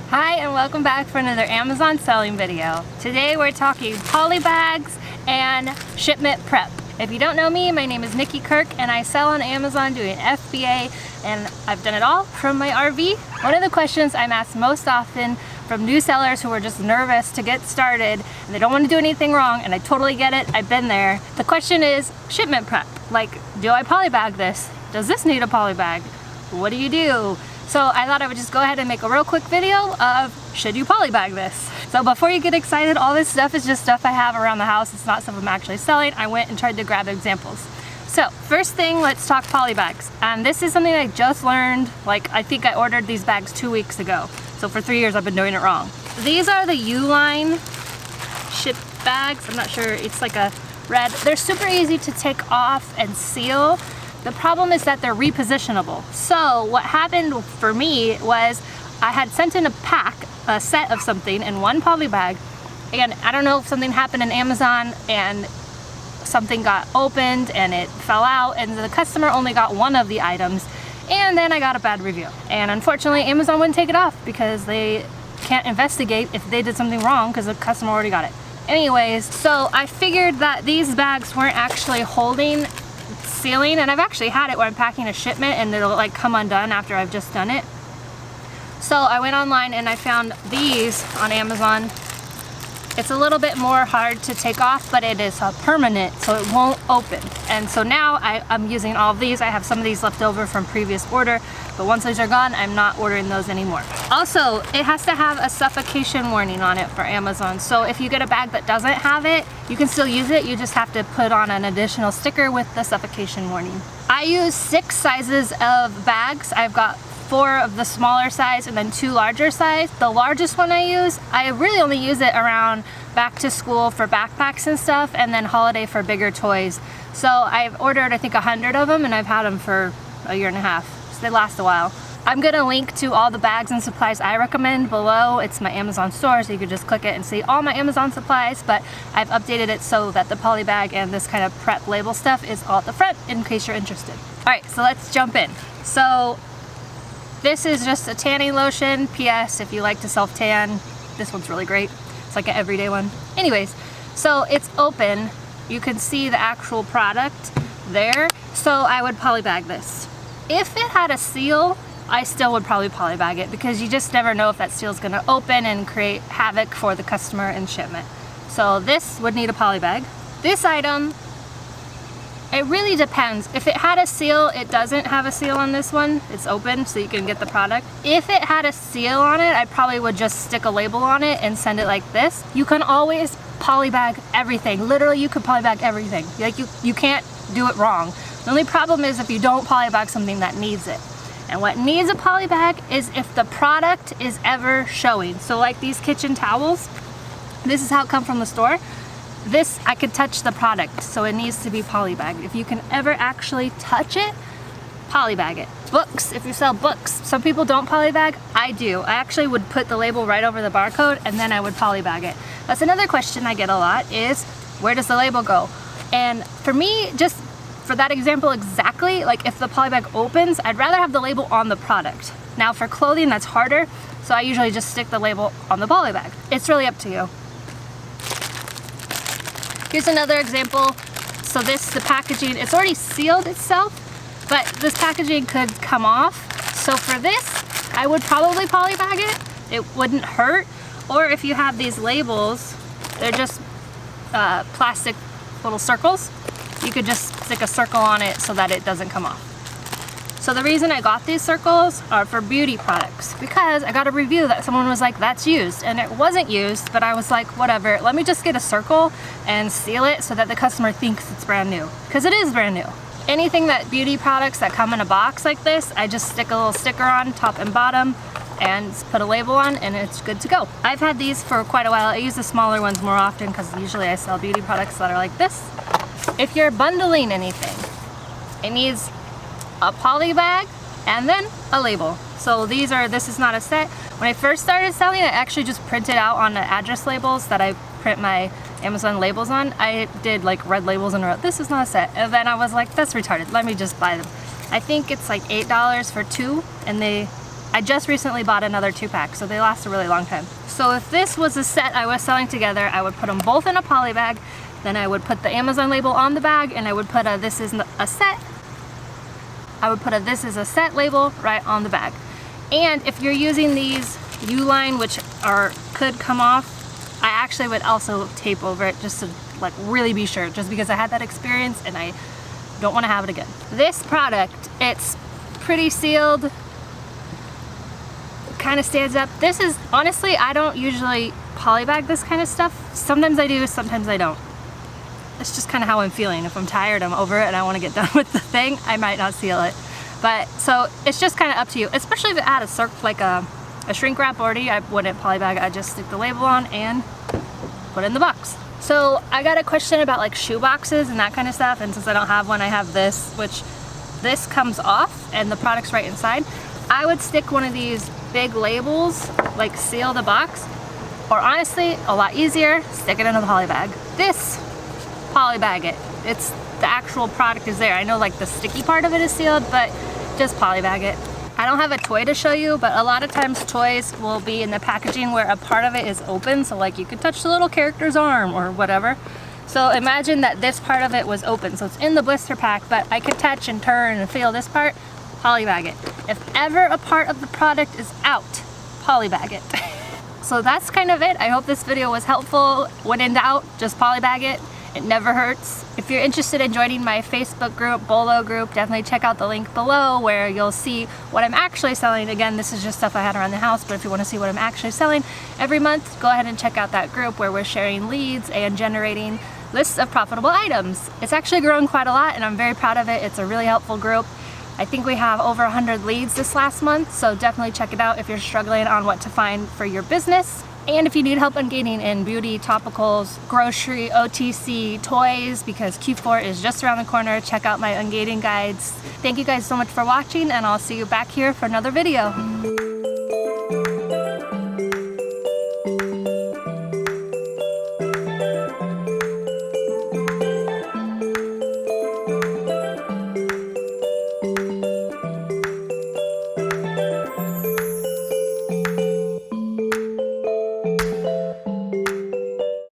Hi and welcome back for another Amazon selling video. Today we're talking polybags and shipment prep. If you don't know me, my name is Nikki Kirk and I sell on Amazon doing FBA, and I've done it all from my RV. One of the questions I'm asked most often from new sellers who are just nervous to get started and they don't want to do anything wrong, and I totally get it, I've been there. The question is shipment prep. Like, do I polybag this? Does this need a polybag? What do you do? So I thought I would just go ahead and make a real quick video of should you polybag this? So before you get excited, all this stuff is just stuff I have around the house. It's not stuff I'm actually selling. I went and tried to grab examples. So first thing, let's talk polybags. And this is something I just learned. Like, I think I ordered these bags 2 weeks ago. So for 3 years I've been doing it wrong. These are the U-line ship bags. I'm not sure, it's like a red. They're super easy to take off and seal. The problem is that they're repositionable. So what happened for me was I had sent in a set of something in one poly bag, and I don't know if something happened in Amazon and something got opened and it fell out, and the customer only got one of the items, and then I got a bad review. And unfortunately Amazon wouldn't take it off because they can't investigate if they did something wrong because the customer already got it. Anyways, so I figured that these bags weren't actually holding sealing, and I've actually had it where I'm packing a shipment and it'll like come undone after I've just done it. So I went online and I found these on Amazon. It's a little bit more hard to take off, but it is permanent, so it won't open. And so now I'm using all of these. I have some of these left over from previous order, but once those are gone, I'm not ordering those anymore. Also, it has to have a suffocation warning on it for Amazon. So if you get a bag that doesn't have it, you can still use it. You just have to put on an additional sticker with the suffocation warning. I use 6 sizes of bags. I've got 4 of the smaller size and then 2 larger size. The largest one I really only use it around back to school for backpacks and stuff, and then holiday for bigger toys. So I've ordered I think 100 of them, and I've had them for a year and a half. So they last a while. I'm gonna link to all the bags and supplies I recommend below. It's my Amazon store, so you can just click it and see all my Amazon supplies, but I've updated it so that the poly bag and this kind of prep label stuff is all at the front in case you're interested. All right, so let's jump in. So this is just a tanning lotion. P.S. if you like to self-tan, this one's really great. It's like an everyday one. Anyways, so it's open. You can see the actual product there. So I would polybag this. If it had a seal, I still would probably polybag it because you just never know if that seal is gonna open and create havoc for the customer in shipment. So this would need a polybag. This item, it really depends. If it had a seal, it doesn't have a seal on this one. It's open so you can get the product. If it had a seal on it, I probably would just stick a label on it and send it like this. You can always polybag everything. Literally, you could polybag everything. Like you can't do it wrong. The only problem is if you don't polybag something that needs it. And what needs a polybag is if the product is ever showing. So like these kitchen towels, this is how it comes from the store. This, I could touch the product, so it needs to be polybagged. If you can ever actually touch it, polybag it. Books, if you sell books. Some people don't polybag, I do. I actually would put the label right over the barcode and then I would polybag it. That's another question I get a lot is, where does the label go? And for me, just for that example exactly, like if the polybag opens, I'd rather have the label on the product. Now for clothing, that's harder, so I usually just stick the label on the polybag. It's really up to you. Here's another example. So the packaging, it's already sealed itself, but this packaging could come off. So for this, I would probably polybag it. It wouldn't hurt. Or if you have these labels, they're just plastic little circles. You could just stick a circle on it so that it doesn't come off. So the reason I got these circles are for beauty products, because I got a review that someone was like, that's used, and it wasn't used, but I was like, whatever, let me just get a circle and seal it so that the customer thinks it's brand new, because it is brand new. Anything that beauty products that come in a box like this, I just stick a little sticker on top and bottom and put a label on, and it's good to go. I've had these for quite a while. I use the smaller ones more often because usually I sell beauty products that are like this. If you're bundling anything, it needs a poly bag and then a label. So this is not a set. When I first started selling, I actually just printed out on the address labels that I print my Amazon labels on. I did like red labels and wrote, this is not a set. And then I was like, that's retarded, let me just buy them. I think it's like $8 for 2, and they I just recently bought another 2-pack, so they last a really long time. So if this was a set I was selling together, I would put them both in a poly bag, then I would put the Amazon label on the bag, and I would put a "this is a set." I would put a "this is a set" label right on the bag. And if you're using these U-line, which could come off, I actually would also tape over it just to like really be sure, just because I had that experience and I don't want to have it again. This product, it's pretty sealed, kind of stands up. This is, honestly, I don't usually polybag this kind of stuff. Sometimes I do, sometimes I don't. It's just kind of how I'm feeling. If I'm tired, I'm over it, and I want to get done with the thing, I might not seal it. But so it's just kind of up to you, especially if it had a shrink wrap already. I wouldn't polybag it. I just stick the label on and put it in the box. So I got a question about like shoe boxes and that kind of stuff, and since I don't have one, I have this, which this comes off and the product's right inside. I would stick one of these big labels, like seal the box, or honestly, a lot easier, stick it in a poly bag. This, polybag it. It's the actual product is there. I know like the sticky part of it is sealed, but just polybag it. I don't have a toy to show you, but a lot of times toys will be in the packaging where a part of it is open, so like you could touch the little character's arm or whatever. So imagine that this part of it was open, so it's in the blister pack, but I could touch and turn and feel this part, polybag it. If ever a part of the product is out, polybag it. So that's kind of it. I hope this video was helpful. When in doubt, just polybag it. It never hurts. If you're interested in joining my Facebook group, Bolo group, definitely check out the link below where you'll see what I'm actually selling. Again, this is just stuff I had around the house, but if you want to see what I'm actually selling every month, go ahead and check out that group where we're sharing leads and generating lists of profitable items. It's actually grown quite a lot and I'm very proud of it. It's a really helpful group. I think we have over 100 leads this last month, so definitely check it out if you're struggling on what to find for your business. And if you need help ungating in beauty, topicals, grocery, OTC, toys, because Q4 is just around the corner, check out my ungating guides. Thank you guys so much for watching, and I'll see you back here for another video.